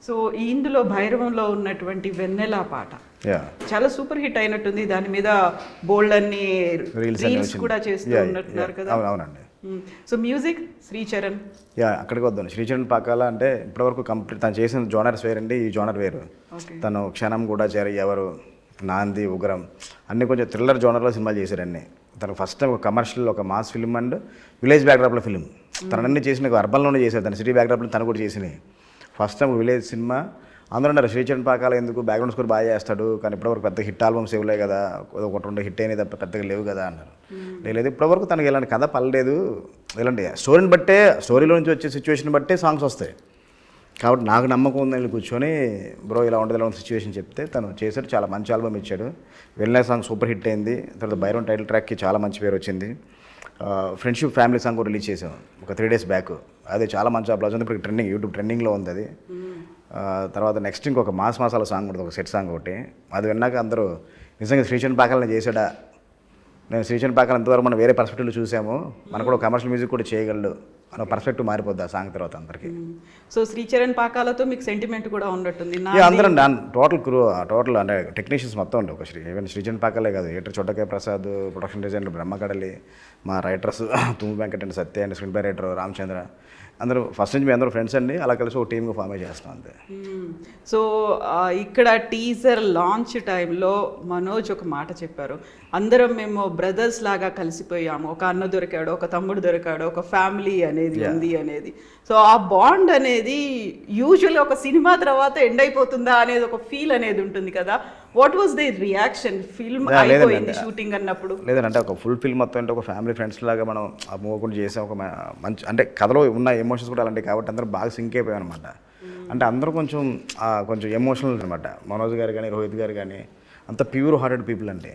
సో ఇందులో భైరవంలో ఉన్నటువంటి వెన్నెల పాట చాలా సూపర్ హిట్ అయినట్టుంది. దాని మీద బోల్డ్ అన్ని రీల్స్ కూడా చేస్తూ ఉన్నట్టున్నారు కదా. అవునండి. So music Sricharan. అక్కడికి వద్దాం. శ్రీచరణ్ పాకాల అంటే ఇప్పటివరకు కంప్లీట్ తను చేసిన జోనర్స్ వేరండి, ఈ జోనర్ వేరు. తను క్షణం కూడా చేరి, ఎవరు, నాంది, ఉగ్రం అన్నీ కొంచెం థ్రిల్లర్ జోనర్లో సినిమాలు చేశారండి. తను ఫస్ట్ టైం ఒక కమర్షియల్, ఒక మాస్ ఫిల్మ్ అండ్ విలేజ్ బ్యాక్డ్రాప్లో ఫిల్మ్ తనన్నీ చేసిన అర్బన్లోనే చేశారు. తను సిటీ బ్యాక్డ్రాప్లో తను కూడా చేసినాయి. ఫస్ట్ టైం విలేజ్ సినిమా. అందరూ అన్నారు శ్రీచరణ్ పాకాల ఎందుకు బ్యాక్గ్రౌండ్ స్కోర్ బాగా చేస్తాడు, కానీ ఇప్పటివరకు పెద్ద హిట్ ఆల్బమ్స్ ఇవ్వలే కదా, ఒకటి 2 హిట్ అయినది తప్ప పెద్దగా లేవు కదా అన్నారు. లేదు, ఇప్పటివరకు తనకి ఇలాంటి కథ పర్లేదు, ఇలాంటి స్టోరీని బట్టే, స్టోరీలో నుంచి వచ్చే సిచ్యువేషన్ బట్టే సాంగ్స్ వస్తాయి. కాబట్టి నాకు నమ్మకం ఉందని కూర్చొని బ్రో ఇలా ఉంటుంది, ఇలా ఉన్న సిచ్యువేషన్ చెప్తే తను చేశాడు. చాలా మంచి ఆల్బమ్ ఇచ్చాడు. వెళ్ళిన సాంగ్ సూపర్ హిట్ అయింది. తర్వాత భైరవం టైటిల్ ట్రాక్కి చాలా మంచి పేరు వచ్చింది. ఫ్రెండ్షిప్ ఫ్యామిలీ సాంగ్ కూడా రిలీజ్ చేసాం ఒక 3 days బ్యాక్. అది చాలా మంచి అప్లాజ్ ఉంది. ఇప్పుడు ట్రెండింగ్, యూట్యూబ్ ట్రెండింగ్లో ఉంది అది. తర్వాత నెక్స్ట్ ఇంకొక మాస్ మసాలా సాంగ్ ఉంటుంది, ఒక సెట్ సాంగ్ ఒకటి. అది విన్నాక అందరూ నిజంగా శ్రీచరణ్ పాకాలని చేశాడా, నేను శ్రీచరణ్ పాకాల ఎంతవరకు మనం వేరే పర్స్పెక్టివ్లో చూసాము, మనకు కూడా కమర్షియల్ మ్యూజిక్ కూడా చేయగలడు అన్న పర్స్పెక్టివ్ మారిపోద్ది ఆ సాంగ్ తర్వాత అందరికీ. సో శ్రీచరణ్ పాకాలతో మీకు సెంటిమెంట్ కూడా ఉన్నట్టుంది. అందరం టోటల్ క్రూ, టోటల్ అంటే టెక్నీషియన్స్ మొత్తం ఉండే ఒక ఈవెన్ శ్రీచరణ్ పాకాలే కాదు, editor Chota K Prasad, production designer Brahma Kadali, మా writers Thummu Venkata and Satya and screenplay writer Ramachandra, అందరూ ఫస్ట్ నుంచి మేము అందరూ ఫ్రెండ్స్ అండి. అలా కలిసి ఒక టీమ్గా ఫామ్ చేస్తాం అంతే. సో ఇక్కడ టీజర్ లాంచ్ టైంలో మనోజ్ ఒక మాట చెప్పారు, అందరం మేము బ్రదర్స్ లాగా కలిసిపోయాము, ఒక అన్న దొరికాడు, ఒక తమ్ముడు దొరికాడు, ఒక ఫ్యామిలీ అనేది ఉంది అనేది. సో ఆ బాండ్ అనేది యూజువల్లీ ఒక సినిమా తర్వాత ఎండ్ అయిపోతుందా అనేది ఒక ఫీల్ అనేది ఉంటుంది కదా. What was the reaction film అయిపోయింది షూటింగ్ అన్నప్పుడు? లేదంటే ఒక ఫుల్ ఫిల్మ్ మొత్తం అంటే ఒక ఫ్యామిలీ ఫ్రెండ్స్ లాగా మనం ఆ మూవ్ కూడా చేసాం. ఒక మంచి అంటే కథలో ఉన్న ఎమోషన్స్ కూడా అలాంటివి కాబట్టి అందరూ బాగా సింక్ అయిపోయాం అనమాట. అంటే అందరూ కొంచెం ఎమోషనల్ అనమాట. మనోజ్ గారు కానీ, రోహిత్ గారు కానీ అంత ప్యూర్ హార్టెడ్ పీపుల్ అంటే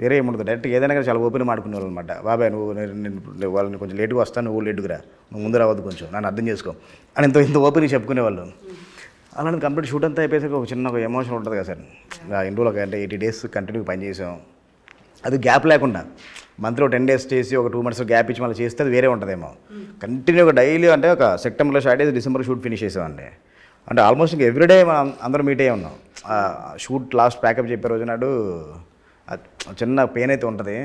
వేరే ఏముంటుంది. డైరెక్ట్ ఏదైనా కానీ చాలా ఓపెన్ మాడుకునే వాళ్ళు అనమాట. బాబాయ్ నువ్వు వాళ్ళని కొంచెం లేటుగా వస్తాను, నువ్వు లేటుగా రా, నువ్వు ముందు రావద్దు, కొంచెం నన్ను అర్థం చేసుకో అని ఇంత ఓపెన్గా చెప్పుకునేవాళ్ళు. అలాంటి కంప్లీట్ షూట్ అంతా అయిపోయేసరికి ఒక చిన్న ఒక ఎమోషన్ ఉంటుంది కదా సార్. ఇండోలో అంటే 80 days కంటిన్యూ పనిచేసాం. అది గ్యాప్ లేకుండా మంత్లో 10 days చేసి ఒక 2 months గ్యాప్ ఇచ్చి మళ్ళీ చేస్తే అది వేరే ఉంటుందేమో. కంటిన్యూగా డైలీ అంటే ఒక సెప్టెంబర్లో స్టార్ట్ చేసి డిసెంబర్ షూట్ ఫినిష్ చేసామండి. అంటే ఆల్మోస్ట్ ఇంకా ఎవ్రీడే మనం అందరం మీట్ అయ్యి ఉన్నాం. షూట్ లాస్ట్ ప్యాకప్ చెప్పే రోజు నాడు చిన్న పెయిన్ అయితే ఉంటుంది.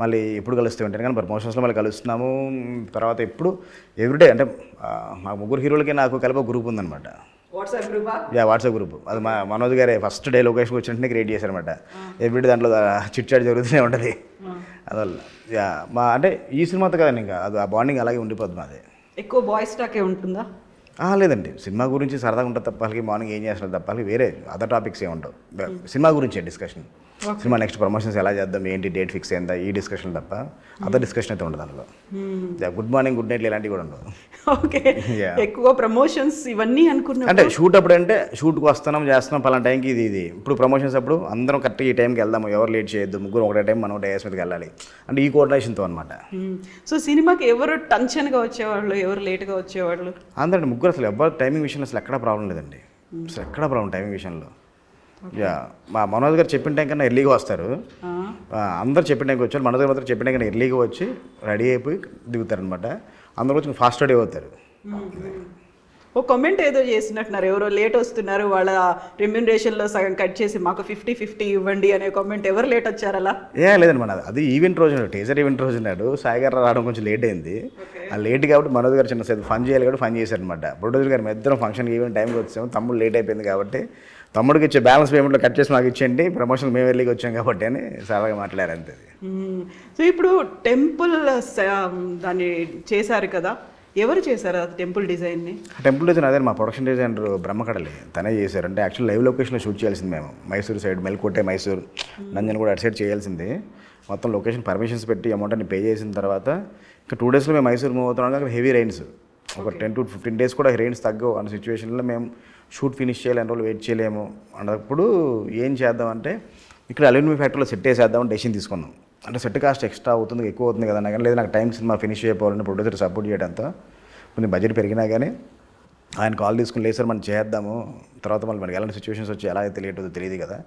మళ్ళీ ఎప్పుడు కలుస్తూ ఉంటాను కానీ ప్రమోషన్స్లో మళ్ళీ కలుస్తున్నాము. తర్వాత ఎప్పుడు ఎవ్రీడే అంటే మా ముగ్గురు హీరోలకి నాకు కలిపి గ్రూప్ ఉందన్నమాట. WhatsApp group. అది మా మనోజ్ గారే ఫస్ట్ డే లొకేషన్కి వచ్చినట్టునే క్రియేట్ చేశారనమాట. ఎవ్రీడే దాంట్లో చిట్ చాట్ జరుగుతూనే ఉంటుంది. అందువల్ల మా అంటే ఈ సినిమాతో కదండి ఇంకా అది ఆ బాండింగ్ అలాగే ఉండిపోద్ది. మాది ఎక్కువ బాయ్స్ టాకే ఉంటుందా? లేదండి, సినిమా గురించి సరదాగా ఉంటుంది తప్ప మార్నింగ్ ఏం చేస్తున్నారు తప్ప వేరే అదర్ టాపిక్స్ ఏమి ఉండవు. సినిమా గురించే డిస్కషన్, సినిమా నెక్స్ట్ ప్రమోషన్స్ ఎలా చేద్దాం, ఏంటి డేట్ ఫిక్స్ అయిందా, ఈ డిస్కషన్ తప్ప అదర్ డిస్కషన్ అయితే ఉండదు అందులో. గుడ్ మార్నింగ్ గుడ్ నైట్లు ఇలాంటివి కూడా ఉండవు. ఓకే, ఎక్కువ ప్రమోషన్స్ ఇవన్నీ అనుకున్నా అంటే షూట్ అప్పుడు అంటే షూట్కి వస్తున్నాం చేస్తున్నాం పలానా టైంకి ఇది ఇప్పుడు ప్రమోషన్స్ అప్పుడు అందరం కరెక్ట్గా ఈ టైంకి వెళ్దాము, ఎవరు లేట్ చేయొద్దు, ముగ్గురు ఒకటే టైం మనం డేస్ మీదకి వెళ్ళాలి అంటే ఈ కోఆర్డినేషన్తో అనమాట. సో సినిమాకి ఎవరు టెన్షన్గా వచ్చేవాళ్ళు, ఎవరు లేట్గా వచ్చేవాళ్ళు? అందరండి ముగ్గురు అసలు ఎవరు టైమింగ్ విషయంలో అసలు ఎక్కడా ప్రాబ్లం లేదండి, అసలు ఎక్కడా ప్రాబ్లం టైమింగ్ విషయంలో. మా మనోజ్ గారు చెప్పిన టైం కన్నా ఎర్లీగా వస్తారు, అందరు చెప్పిన టైంకి వచ్చారు. మనోజ్ గారు మాత్రం చెప్పిన టైం కన్నా ఎర్లీగా వచ్చి రెడీ అయిపోయి దిగుతారనమాట. అందరూ కొంచెం ఫాస్ట్ రెడీ అవుతారు. ఒక కామెంట్ ఏదో చేసినట్టున్నారు, ఎవరో లేట్ వస్తున్నారు వాళ్ళ రెమ్యూనరేషన్లో సగం కట్ చేసి మాకు 50-50 ఇవ్వండి అనే కామెంట్. ఎవరు లేట్ వచ్చారు అలా? లేదండి, మన అది ఈవెంట్ రోజు టీజర్ ఈవెంట్ రోజు ఉన్నాడు. సాయి గారు రావడం కొంచెం లేట్ అయింది. ఆ లేట్ కాబట్టి మనోజ్ గారు చిన్న సేపు ఫన్ చేయాలి కాబట్టి ఫన్ చేశారనమాట. ప్రొడ్యూసర్ గారు ఇద్దరం ఫంక్షన్ ఈవెంట్ టైంకి వచ్చాము, తమ్ముడు లేట్ అయిపోయింది కాబట్టి తమ్ముడికి ఇచ్చే బ్యాలెన్స్ పేమెంట్లో కట్ చేసి మాకు ఇచ్చేయండి, ప్రమోషన్ మేము వెళ్ళి వచ్చాం కాబట్టి అని సరదాగా మాట్లాడారు అంతే. సో ఇప్పుడు టెంపుల్ దాన్ని చేశారు కదా, ఎవరు చేశారు ఆ టెంపుల్ డిజైన్ని? టెంపుల్ డిజైన్ అదే మా ప్రొడక్షన్ డిజైనర్ బ్రహ్మకడలి తనే చేశారు. అంటే యాక్చువల్ లైవ్ లొకేషన్లో షూట్ చేయాల్సింది మేము, మైసూరు సైడ్ మెల్కోటే మైసూరు నంజన్ కూడా అటు సైడ్ చేయాల్సింది. మొత్తం లొకేషన్ పర్మిషన్స్ పెట్టి అమౌంట్ అన్ని పే చేసిన తర్వాత ఇంకా 2 డేస్లో మేము మైసూరు మూవ్ అవుతున్నాం. అక్కడ హెవీ రైన్స్, ఒక 10 to 15 days కూడా రైన్స్ తగ్గవు అన్న సిచ్యువేషన్లో మేము షూట్ ఫినిష్ చేయాలి, ఎన్ని రోజులు వెయిట్ చేయలేము అన్నప్పుడు ఏం చేద్దామంటే ఇక్కడ అల్యూమినియం ఫ్యాక్టరీలో సెట్ వేసేద్దామని డెసిషన్ తీసుకున్నాం. అంటే సెట్ కాస్ట్ ఎక్స్ట్రా అవుతుంది, ఎక్కువ అవుతుంది కదా కానీ లేదు నాకు టైం సినిమా ఫినిష్ అయిపోవాలని ప్రొడ్యూసర్ సపోర్ట్ చేయడంతో కొంచెం బడ్జెట్ పెరిగినా కానీ ఆయన కాల్ తీసుకుని లేదు సార్ మనం చేద్దాము, తర్వాత మనకి ఎలాంటి సిచ్యువేషన్స్ వచ్చి ఎలా అయితే లేట్ అవుతుందో తెలియదు కదా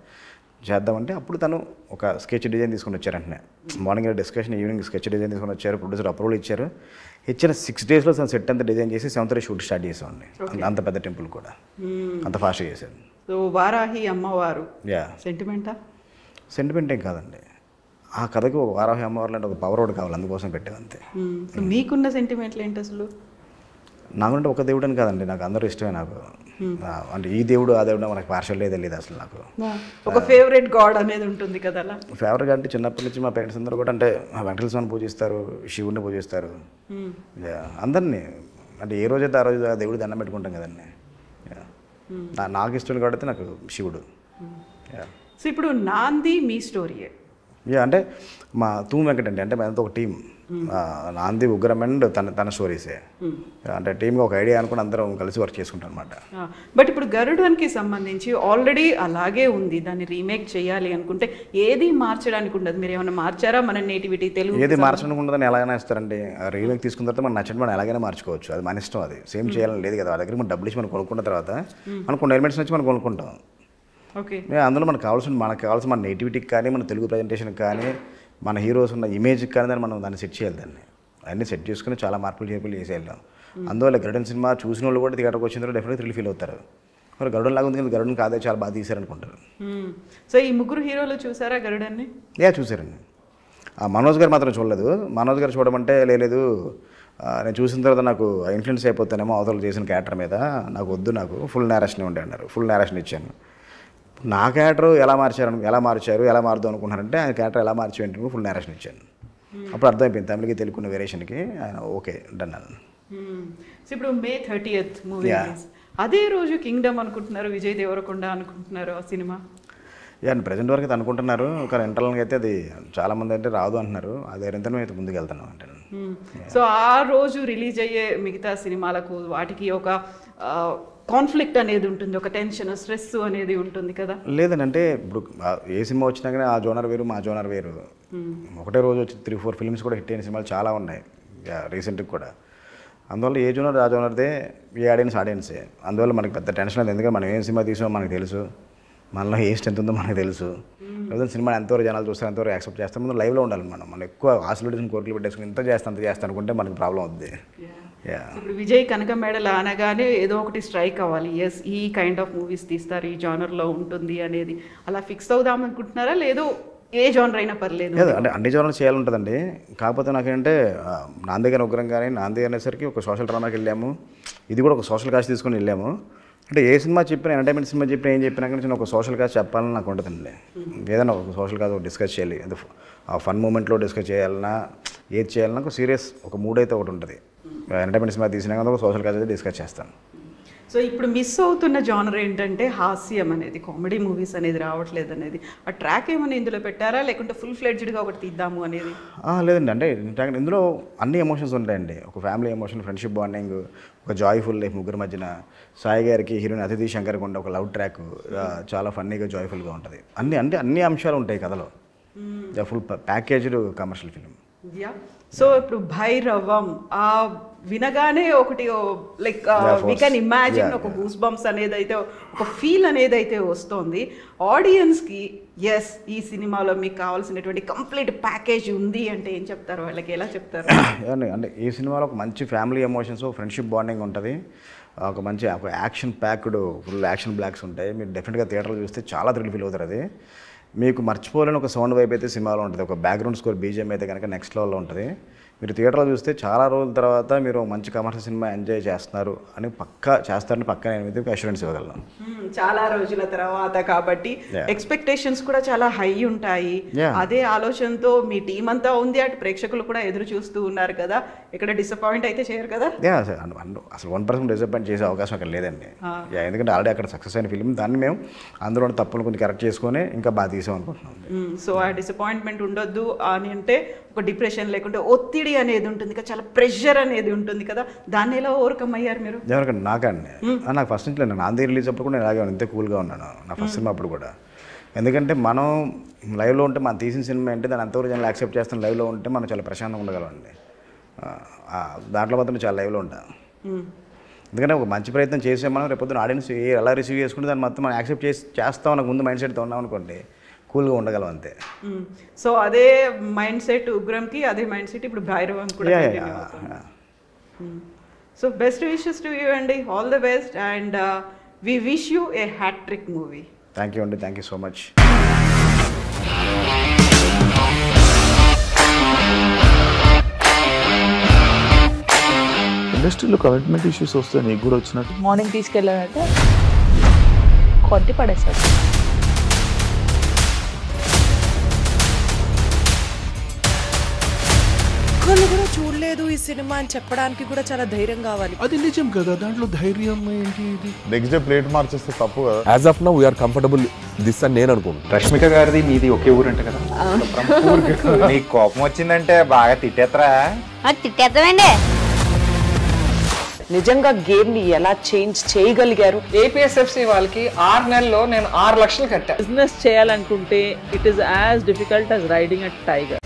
చేద్దామంటే అప్పుడు తను ఒక స్కెచ్ డిజైన్ తీసుకుని వచ్చారంటే morning discussion evening sketch design తీసుకుని వచ్చారు. ప్రొడ్యూసర్ అప్రూవల్ ఇచ్చారు. ఇచ్చిన 6 daysలో తను సెట్ అంతా డిజైన్ చేసి 7th షూట్ స్టార్ట్ చేసామండి. అంత పెద్ద టెంపుల్ కూడా అంత ఫాస్ట్గా చేశారు. సో వారాహి అమ్మవారు సెంటిమెంటా? సెంటిమెంట్ ఏం కాదండి, ఆ కథకు వారాహి అమ్మవారు అంటే ఒక పవర్ ఒకటి కావాలి, అందుకోసం పెట్టేది అంతే. మీకున్న సెంటిమెంట్లు ఏంటి అసలు? నాకంటే ఒక దేవుడు అని కాదండి, నాకు అందరూ ఇష్టమే. నాకు అంటే ఈ దేవుడు ఆ దేవుడు మనకు పార్షల్లే తెలియదు అసలు. నాకు ఒక ఫేవరెట్ గాడ్ అనేది ఉంటుంది కదా, అలా ఫేవరెట్ అంటే చిన్నప్పటి నుంచి మా పేరెంట్స్ అందరూ కూడా అంటే వెంకటేశ్వర స్వామిని పూజిస్తారు, శివుడిని పూజిస్తారు, అందరినీ అంటే ఏ రోజైతే ఆ రోజు ఆ దేవుడు దండం పెట్టుకుంటాం కదండి. నాకు ఇష్టం కాబట్టి నాకు శివుడు. సో ఇప్పుడు నాంది మీ స్టోరీయే? అంటే మా తూమ్ వెంకట అంటే మనతో ఒక టీం, నాంది ఉగ్రం అండ్ తన స్టోరీసే అంటే టీమ్గా ఒక ఐడియా అనుకుని అందరం కలిసి వర్క్ చేసుకుంటాం అనమాట. బట్ ఇప్పుడు గరుడన్కి సంబంధించి ఆల్రెడీ అలాగే ఉంది, దాన్ని రీమేక్ చేయాలి అనుకుంటే ఏది మార్చడానికి ఉండదు. మీరు ఏమైనా మార్చారా? మన నేటివిటీ తెలుగు ఏది మార్చడానికి ఉండదని ఎలాగైనా ఇస్తారండి. రీమేక్ తీసుకున్న తర్వాత మనం నచ్చడం మనం ఎలాగైనా మార్చుకోవచ్చు, అది మన ఇష్టం. అది సేమ్ చేయాలని లేదు కదా, ఆ దగ్గర మనం డబ్బులు ఇచ్చి మనం కొనుక్కున్న తర్వాత మనం కొన్ని ఎలిమెంట్స్ నుంచి మనం కొనుక్కుంటాం. ఓకే, అందులో మనకు కావాల్సిన మన నేటివిటీకి కానీ మన తెలుగు ప్రజెంటేషన్కి కానీ మన హీరోస్ ఉన్న ఇమేజ్కి కానీ దాన్ని సెట్ చేయాలి. దాన్ని అన్నీ సెట్ చేసుకుని చాలా మార్పులు చేర్పులు చేసి వెళ్ళాం. అందువల్ల గరుడన్ సినిమా చూసిన వాళ్ళు కూడా థియేటర్కి వచ్చిన తర్వాత డెఫినెట్గా థ్రిల్ ఫీల్ అవుతారు. మరి గరుడన్ లాగా ఉంది కానీ గరుడన్ కాదే చాలా బాగా తీశారనుకుంటారు. సో ఈ ముగ్గురు హీరోలు చూసారా గరుడన్ని? చూసారండి. మనోజ్ గారు మాత్రం చూడలేదు. మనోజ్ గారు చూడమంటే లేదు నేను చూసిన తర్వాత నాకు ఇన్ఫ్లుయెన్స్ అయిపోతానేమో అవతల చేసిన క్యారెక్టర్ మీద, నాకు వద్దు, నాకు ఫుల్ నేరేషన్ ఉండే అన్నారు. ఫుల్ నేరేషన్ ఇచ్చాను. నా క్యారెక్టర్ ఎలా మారుద్దాం అనుకుంటున్నారంటే ఆయన క్యారెక్టర్ ఎలా మార్చి ఏంటంటే ఫుల్ నేరేషన్ ఇచ్చాను. అప్పుడు అర్థమైపోయింది తమిళకి తెలుగున్న వేరియేషన్కి ఆయన ఓకే డన్ అన్నాను. ఇప్పుడు May 30th మూవీ, అదే రోజు కింగ్డమ్ అనుకుంటున్నారు, విజయ్ దేవరకొండ అనుకుంటున్నారు ఆ సినిమా. ప్రజెంట్ వరకు అయితే అనుకుంటున్నారు, కానీ ఇంటర్నల్గా అయితే అది చాలామంది అంటే రాదు అంటున్నారు. అదే రీతిలో అయితే ముందుకు వెళ్తున్నాం అంటే. సో ఆ రోజు రిలీజ్ అయ్యే మిగతా సినిమాలకు వాటికి ఒక కాన్ఫ్లిక్ట్ అనేది ఉంటుంది, ఒక టెన్షన్ స్ట్రెస్ అనేది ఉంటుంది కదా? లేదండి, అంటే ఇప్పుడు ఏ సినిమా వచ్చినా కానీ ఆ జోనర్ వేరు మా జోనర్ వేరు. ఒకటే రోజు వచ్చి 3-4 ఫిల్మ్స్ కూడా హిట్ అయిన సినిమాలు చాలా ఉన్నాయి రీసెంట్గా కూడా. అందువల్ల ఏ జోనర్ ఆ జోనర్దే, ఏ ఆడియన్సే. అందువల్ల మనకి పెద్ద టెన్షన్ లేదు, ఎందుకంటే మనం ఏం సినిమా తీసామో మనకు తెలుసు, మనలో ఏ స్ట్రెంత్ ఉందో మనకు తెలుసు. లేకపోతే సినిమా ఎంతవరకు జనాలు చూస్తారు, ఎంతవరకు యాక్సెప్ట్ చేస్తాం, ముందు లైవ్లో ఉండాలి. మనం ఎక్కువ ఆశలు కోరికలు పెట్టేసుకుని ఇంత చేస్తాను అనుకుంటే మనకి ప్రాబ్లం అవుద్ది. ఇప్పుడు విజయ్ కనక మెడల్ అనగానే ఏదో ఒకటి స్ట్రైక్ అవ్వాలి, ఎస్ ఈ కైండ్ ఆఫ్ మూవీస్ తీస్తారు, ఈ జానర్లో ఉంటుంది అనేది. అలా ఫిక్స్ అవుదాం అనుకుంటున్నారా? లేదు ఏ జానర్ అయినా పర్లేదు? అంటే అన్ని జానర్స్ చేయాలంటుందండి. కాకపోతే నాకేంటే నాంది గారి ఉగ్రం కానీ నాంది అనేసరికి ఒక సోషల్ డ్రామాకి వెళ్ళాము, ఇది కూడా ఒక సోషల్ కాస్ట్ తీసుకొని వెళ్ళాము. అంటే ఏ సినిమా చెప్పినా, ఎంటర్టైన్మెంట్ సినిమా చెప్పినా, ఏం చెప్పినా కానీ నేను ఒక సోషల్ కాజ్ చెప్పాలని నాకు ఉంటుందండి. ఏదైనా ఒక సోషల్ కాజ్ డిస్కస్ చేయాలి, ఆ ఫన్ మూమెంట్లో డిస్కస్ చేయాలన్నా ఏది చేయాలన్నా ఒక సీరియస్ ఒక మూడ్ అయితే ఒకటి ఉంటుంది. ఎంటర్టైన్మెంట్ సినిమా తీసినా కానీ ఒక సోషల్ కాజ్ అయితే డిస్కస్ చేస్తాను. సో ఇప్పుడు మిస్ అవుతున్న జానర్ ఏంటంటే హాస్యం అనేది, కామెడీ మూవీస్ అనేది రావట్లేదు అనేది. ఆ ట్రాక్ ఏమైనా ఇందులో పెట్టారా, లేకుంటే ఫుల్ ఫ్లెడ్జ్డ్గా ఒకటి తీద్దాము అనేది? లేదండి, అంటే ఇందులో అన్ని ఎమోషన్స్ ఉంటాయండి. ఒక ఫ్యామిలీ ఎమోషన్, ఫ్రెండ్షిప్ బాండింగ్, ఒక జాయ్ఫుల్ లైఫ్ ముగ్గురు మధ్యన, సాయి గారికి హీరోయిన్ అతిథి శంకర్ కొండ ఒక లవ్ ట్రాక్, చాలా ఫన్నీగా జాయ్ఫుల్గా ఉంటుంది. అన్ని అంశాలు ఉంటాయి కథలో. Full packaged commercial film. So ఇప్పుడు భైరవం వినగానే ఒకటి లైక్ వీ కెన్ ఇమాజిన్ ఒక గూస్ బంప్స్ అనేది అయితే, ఒక ఫీల్ అనేది అయితే వస్తుంది ఆడియన్స్కి. ఎస్, ఈ సినిమాలో మీకు కావాల్సినటువంటి కంప్లీట్ ప్యాకేజ్ ఉంది అంటే ఏం చెప్తారు వాళ్ళకి, ఎలా చెప్తారు? అంటే ఈ సినిమాలో ఒక మంచి ఫ్యామిలీ ఎమోషన్స్, ఫ్రెండ్షిప్ బాండింగ్ ఉంటుంది. ఒక మంచి ఒక action packed full action blocks ఉంటాయి. మీరు డెఫినెట్గా థియేటర్లో చూస్తే చాలా థ్రిల్ ఫీల్ అవుతారు. అది మీకు మర్చిపోలేని ఒక సౌండ్ వైపు అయితే సినిమాలో ఉంటుంది. ఒక బ్యాక్గ్రౌండ్ స్కోర్ బీజిఎం అయితే కనుక నెక్స్ట్ లెవెల్లో ఉంటుంది. మీరు థియేటర్లో చూస్తే చాలా రోజుల తర్వాత మీరు మంచి కమర్షియల్ సినిమా ఎంజాయ్ చేస్తున్నారు అని చేస్తారని పక్క నేను మీకు అష్యూరెన్స్ ఇవ్వగలను. చాలా రోజుల తర్వాత కాబట్టి ఎక్స్పెక్టేషన్స్ కూడా చాలా హై ఉంటాయి. అదే ఆలోచనతో మీ టీం అంతా ఉంది, అటు ప్రేక్షకులు కూడా ఎదురు చూస్తూ ఉన్నారు కదా, ఇక్కడ డిసప్పాయింట్ అయితే చేయరు కదా? అసలు 1% డిసప్పాయింట్ చేసే అవకాశం అక్కడ లేదండి. ఎందుకంటే ఆల్రెడీ అక్కడ సక్సెస్ అయిన ఫిల్మ్, దాన్ని మేము అందులో తప్పులు కొంచెం కరెక్ట్ చేసుకొని ఇంకా బాగా తీసాం అనుకుంటున్నాం. సో ఆ డిసప్పాయింట్మెంట్ ఉండొద్దు అని అంటే ఒక డిప్రెషన్ లేకుంటే ఒత్తిడి అనేది ఉంటుంది కదా, చాలా ప్రెషర్ అనేది ఉంటుంది కదా, దాన్ని ఎలా ఓవర్కమ్ అయ్యారు మీరు? ఎవరికండి? నాకండి, నాకు ఫస్ట్ నుంచి నేను నాంది రిలీజ్ అప్పుడు కూడా నేను అలాగే ఇంత కూల్గా ఉన్నాను నా ఫస్ట్ సినిమా అప్పుడు కూడా. ఎందుకంటే మనం లైవ్లో ఉంటే మనం తీసిన సినిమా అంటే దాన్ని ఎంతవరకు జనాలు యాక్సెప్ట్ చేస్తాం, లైవ్లో ఉంటే మనం చాలా ప్రశాంతంగా ఉండగలండి. దాంట్లో మాత్రం చాలా లైవ్లో ఉంటాను. ఎందుకంటే ఒక మంచి ప్రయత్నం చేసే మనం రేపొద్దున ఆడియన్స్ ఎలా రిసీవ్ చేసుకుంటే దాన్ని మొత్తం మనం యాక్సెప్ట్ చేస్తాం నాకు ముందు మైండ్ సెట్తో ఉన్నాం అనుకోండి, కూల్గా ఉండగలం అంతే. సో అదే మైండ్ సెట్ ఉగ్రంకి, అదే మైండ్ సెట్ ఇప్పుడు భైరవం కూడా. So best wishes to you అండి, all the best, and we wish you a hat-trick movie. Thank you అండి, థ్యాంక్ యూ సో మచ్. ఇండస్ట్రీలో కమిట్మెంట్ ఇష్యూస్ వస్తే నీకు కూడా వచ్చినట్టు మార్నింగ్ తీసుకెళ్ళాలంటే కొట్టి పడేసాడు. ఒక్కళ్ళు కూడా చూడలేదు ఈ సినిమా అని చెప్పడానికి కూడా చాలా ధైర్యం కావాలి. అది నిజం కదా, దాంట్లో ధైర్యం ఏంటి? ఇది నెక్స్ట్ డే ప్లేట్ మార్చేస్తే తప్పు కదా. As of now we're comfortable this అని నేను అనుకుంటున్నాను. రష్మిక గారిది మీది ఒకే ఊరు అంట కదా? నీకు కోపం వచ్చిందంటే బాగా తిట్టేత్తరా? తిట్టేద్దామండి. నిజంగా గేమ్ ని ఎలా చేంజ్ చేయగలిగారు? ఏపీఎస్ఎఫ్సి వాళ్ళకి 6 నెలల్లో నేను 6 లక్షలు కట్టా. బిజినెస్ చేయాలనుకుంటే it is as difficult as riding a tiger.